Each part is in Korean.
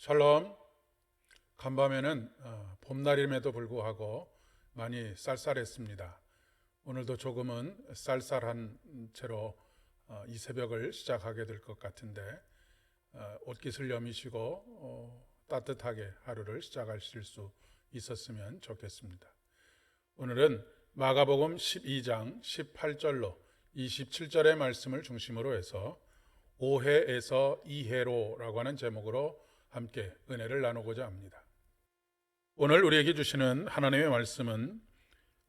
샬롬. 간밤에는 봄날임에도 불구하고 많이 쌀쌀했습니다. 오늘도 조금은 쌀쌀한 채로 이 새벽을 시작하게 될 것 같은데 옷깃을 여미시고 따뜻하게 하루를 시작하실 수 있었으면 좋겠습니다. 오늘은 마가복음 12장 18절로 27절의 말씀을 중심으로 해서 오해에서 이해로라고 하는 제목으로 함께 은혜를 나누고자 합니다. 오늘 우리에게 주시는 하나님의 말씀은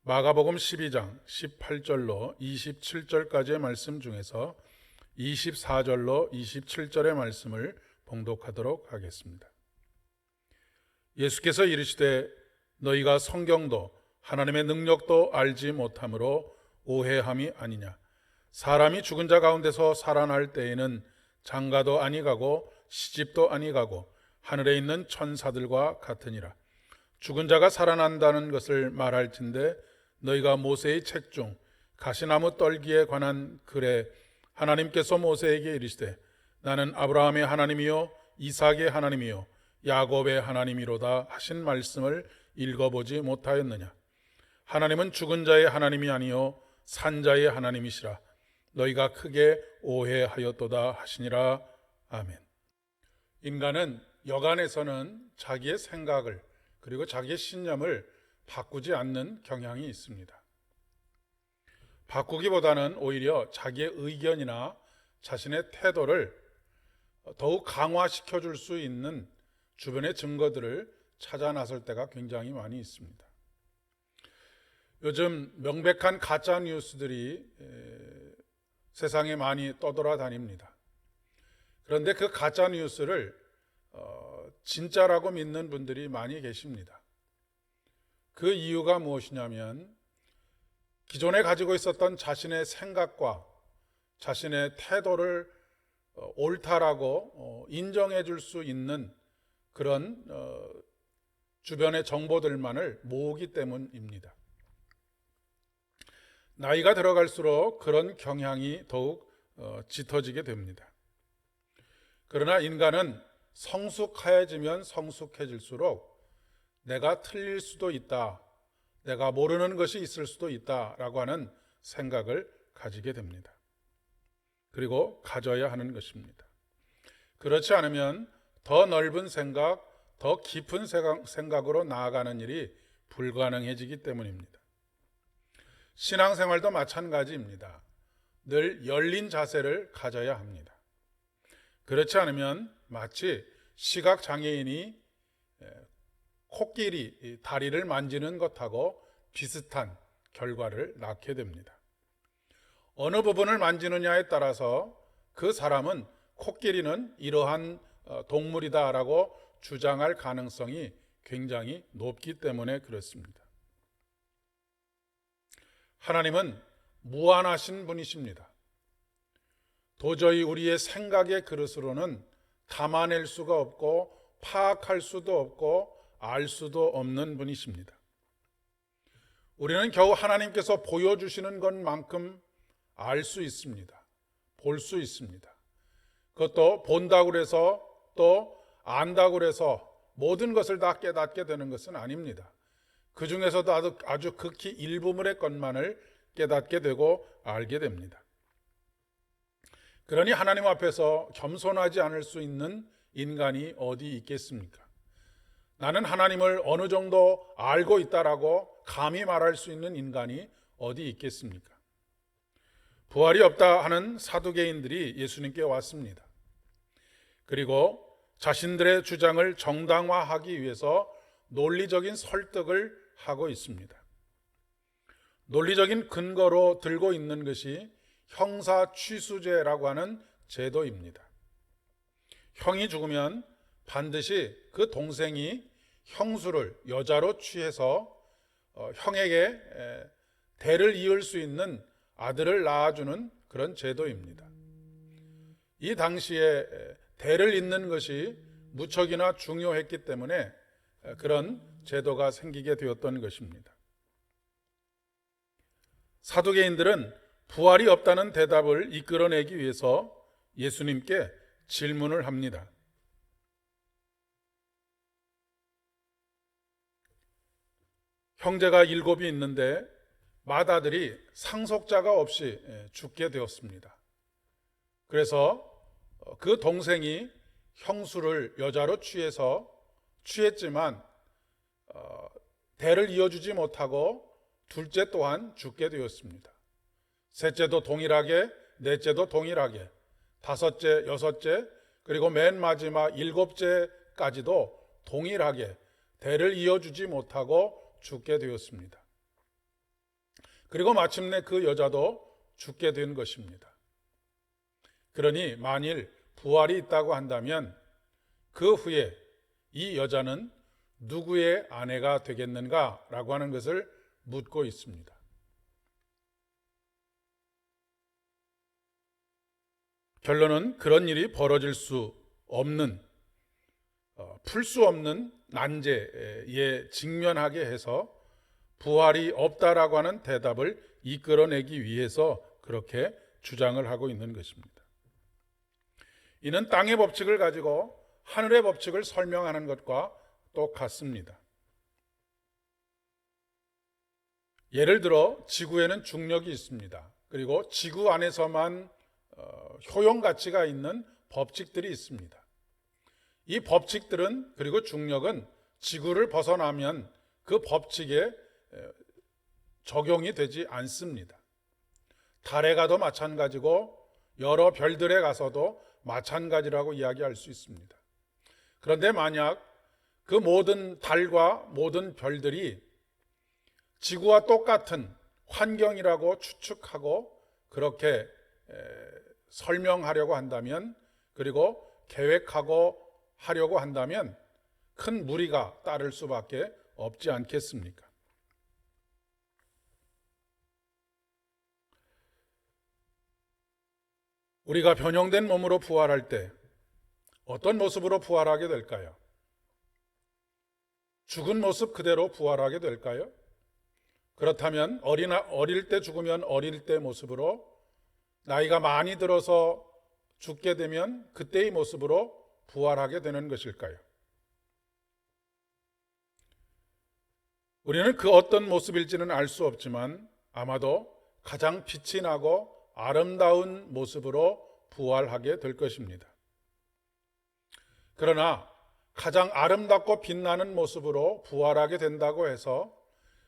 마가복음 12장 18절로 27절까지의 말씀 중에서 24절로 27절의 말씀을 봉독하도록 하겠습니다. 예수께서 이르시되 너희가 성경도 하나님의 능력도 알지 못함으로 오해함이 아니냐. 사람이 죽은 자 가운데서 살아날 때에는 장가도 아니가고 시집도 아니가고 하늘에 있는 천사들과 같으니라. 죽은 자가 살아난다는 것을 말할진대 너희가 모세의 책 중 가시나무 떨기에 관한 글에 하나님께서 모세에게 이르시되 나는 아브라함의 하나님이요 이삭의 하나님이요 야곱의 하나님이로다 하신 말씀을 읽어보지 못하였느냐. 하나님은 죽은 자의 하나님이 아니요 산 자의 하나님이시라. 너희가 크게 오해하였도다 하시니라. 아멘. 인간은 여간에서는 자기의 생각을 그리고 자기의 신념을 바꾸지 않는 경향이 있습니다. 바꾸기보다는 오히려 자기의 의견이나 자신의 태도를 더욱 강화시켜 줄 수 있는 주변의 증거들을 찾아 나설 때가 굉장히 많이 있습니다. 요즘 명백한 가짜 뉴스들이 세상에 많이 떠돌아다닙니다. 그런데 그 가짜 뉴스를 진짜라고 믿는 분들이 많이 계십니다. 그 이유가 무엇이냐면 기존에 가지고 있었던 자신의 생각과 자신의 태도를 옳다라고 인정해 줄 수 있는 그런 주변의 정보들만을 모으기 때문입니다. 나이가 들어갈수록 그런 경향이 더욱 짙어지게 됩니다. 그러나 인간은 성숙해지면 성숙해질수록 내가 틀릴 수도 있다, 내가 모르는 것이 있을 수도 있다라고 하는 생각을 가지게 됩니다. 그리고 가져야 하는 것입니다. 그렇지 않으면 더 넓은 생각, 더 깊은 생각으로 나아가는 일이 불가능해지기 때문입니다. 신앙생활도 마찬가지입니다. 늘 열린 자세를 가져야 합니다. 그렇지 않으면 마치 시각장애인이 코끼리 다리를 만지는 것하고 비슷한 결과를 낳게 됩니다. 어느 부분을 만지느냐에 따라서 그 사람은 코끼리는 이러한 동물이다라고 주장할 가능성이 굉장히 높기 때문에 그렇습니다. 하나님은 무한하신 분이십니다. 도저히 우리의 생각의 그릇으로는 담아낼 수가 없고 파악할 수도 없고 알 수도 없는 분이십니다. 우리는 겨우 하나님께서 보여주시는 것만큼 알 수 있습니다. 볼 수 있습니다. 그것도 본다고 해서 또 안다고 해서 모든 것을 다 깨닫게 되는 것은 아닙니다. 그 중에서도 아주 극히 일부분의 것만을 깨닫게 되고 알게 됩니다. 그러니 하나님 앞에서 겸손하지 않을 수 있는 인간이 어디 있겠습니까? 나는 하나님을 어느 정도 알고 있다라고 감히 말할 수 있는 인간이 어디 있겠습니까? 부활이 없다 하는 사두개인들이 예수님께 왔습니다. 그리고 자신들의 주장을 정당화하기 위해서 논리적인 설득을 하고 있습니다. 논리적인 근거로 들고 있는 것이 형사취수제라고 하는 제도입니다. 형이 죽으면 반드시 그 동생이 형수를 여자로 취해서 형에게 대를 이을 수 있는 아들을 낳아주는 그런 제도입니다. 이 당시에 대를 잇는 것이 무척이나 중요했기 때문에 그런 제도가 생기게 되었던 것입니다. 사두개인들은 부활이 없다는 대답을 이끌어내기 위해서 예수님께 질문을 합니다. 형제가 7이 있는데 맏아들이 상속자가 없이 죽게 되었습니다. 그래서 그 동생이 형수를 여자로 취했지만 대를 이어주지 못하고 둘째 또한 죽게 되었습니다. 셋째도 동일하게, 넷째도 동일하게, 다섯째, 여섯째, 그리고 맨 마지막 7째까지도 동일하게 대를 이어주지 못하고 죽게 되었습니다. 그리고 마침내 그 여자도 죽게 된 것입니다. 그러니 만일 부활이 있다고 한다면 그 후에 이 여자는 누구의 아내가 되겠는가라고 하는 것을 묻고 있습니다. 결론은 그런 일이 벌어질 수 없는, 풀 수 없는 난제에 직면하게 해서 부활이 없다라고 하는 대답을 이끌어내기 위해서 그렇게 주장을 하고 있는 것입니다. 이는 땅의 법칙을 가지고 하늘의 법칙을 설명하는 것과 똑같습니다. 예를 들어 지구에는 중력이 있습니다. 그리고 지구 안에서만 효용 가치가 있는 법칙들이 있습니다. 이 법칙들은, 그리고 중력은 지구를 벗어나면 그 법칙에 적용이 되지 않습니다. 달에 가도 마찬가지고 여러 별들에 가서도 마찬가지라고 이야기할 수 있습니다. 그런데 만약 그 모든 달과 모든 별들이 지구와 똑같은 환경이라고 추측하고 그렇게 설명하려고 한다면, 그리고 계획하고 하려고 한다면 큰 무리가 따를 수밖에 없지 않겠습니까? 우리가 변형된 몸으로 부활할 때 어떤 모습으로 부활하게 될까요? 죽은 모습 그대로 부활하게 될까요? 그렇다면 어릴 때 죽으면 어릴 때 모습으로, 나이가 많이 들어서 죽게 되면 그때의 모습으로 부활하게 되는 것일까요? 우리는 그 어떤 모습일지는 알 수 없지만 아마도 가장 빛이 나고 아름다운 모습으로 부활하게 될 것입니다. 그러나 가장 아름답고 빛나는 모습으로 부활하게 된다고 해서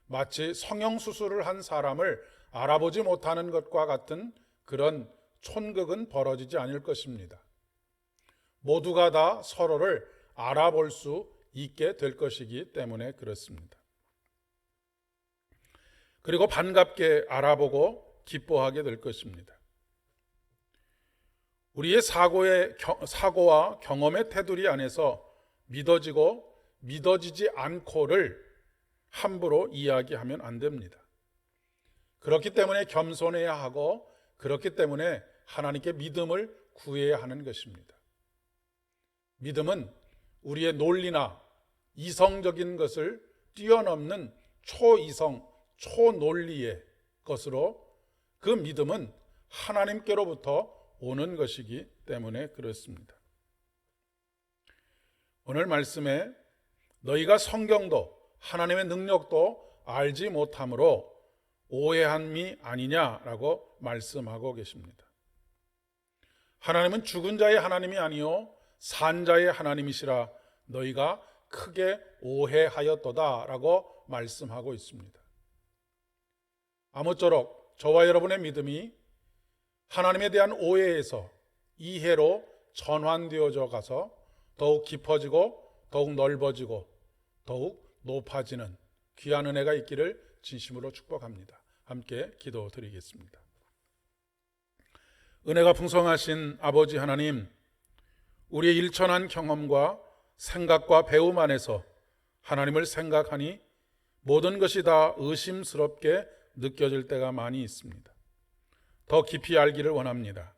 마치 성형수술을 한 사람을 알아보지 못하는 것과 같은 그런 촌극은 벌어지지 않을 것입니다. 모두가 다 서로를 알아볼 수 있게 될 것이기 때문에 그렇습니다. 그리고 반갑게 알아보고 기뻐하게 될 것입니다. 우리의 사고와 경험의 테두리 안에서 믿어지고 믿어지지 않고를 함부로 이야기하면 안 됩니다. 그렇기 때문에 겸손해야 하고, 그렇기 때문에 하나님께 믿음을 구해야 하는 것입니다. 믿음은 우리의 논리나 이성적인 것을 뛰어넘는 초이성, 초논리의 것으로, 그 믿음은 하나님께로부터 오는 것이기 때문에 그렇습니다. 오늘 말씀에 너희가 성경도 하나님의 능력도 알지 못함으로 오해함이 아니냐라고 말씀하고 계십니다. 하나님은 죽은 자의 하나님이 아니요 산 자의 하나님이시라 너희가 크게 오해하였도다라고 말씀하고 있습니다. 아무쪼록 저와 여러분의 믿음이 하나님에 대한 오해에서 이해로 전환되어져 가서 더욱 깊어지고 더욱 넓어지고 더욱 높아지는 귀한 은혜가 있기를 진심으로 축복합니다. 함께 기도드리겠습니다. 은혜가 풍성하신 아버지 하나님, 우리의 일천한 경험과 생각과 배움 안에서 하나님을 생각하니 모든 것이 다 의심스럽게 느껴질 때가 많이 있습니다. 더 깊이 알기를 원합니다.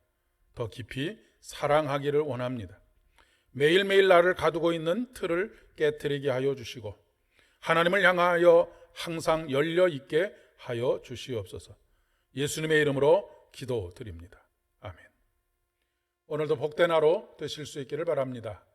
더 깊이 사랑하기를 원합니다. 매일매일 나를 가두고 있는 틀을 깨트리게 하여 주시고 하나님을 향하여 항상 열려 있게 하여 주시옵소서. 예수님의 이름으로 기도드립니다. 아멘. 오늘도 복된 하루 되실 수 있기를 바랍니다.